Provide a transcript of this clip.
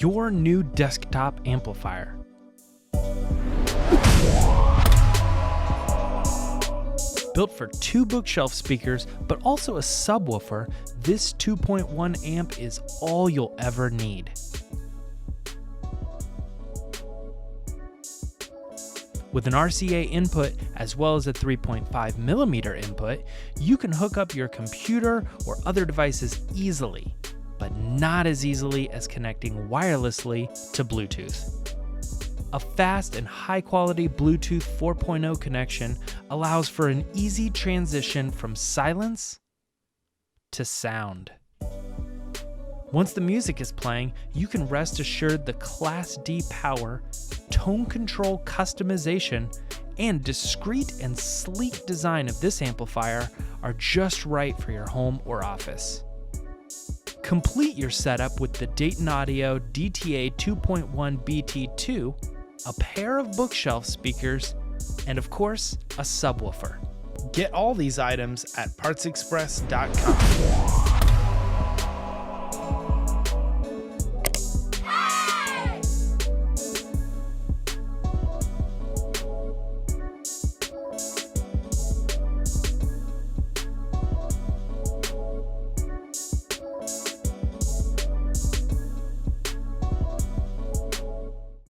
your new desktop amplifier. Built for 2 bookshelf speakers, but also a subwoofer, this 2.1 amp is all you'll ever need. With an RCA input as well as a 3.5mm input, you can hook up your computer or other devices easily, but not as easily as connecting wirelessly to Bluetooth. A fast and high-quality Bluetooth 4.0 connection allows for an easy transition from silence to sound. Once the music is playing, you can rest assured the Class D power, tone control customization, and discreet and sleek design of this amplifier are just right for your home or office. Complete your setup with the Dayton Audio DTA-2.1BT2, a pair of bookshelf speakers, and of course, a subwoofer. Get all these items at partsexpress.com.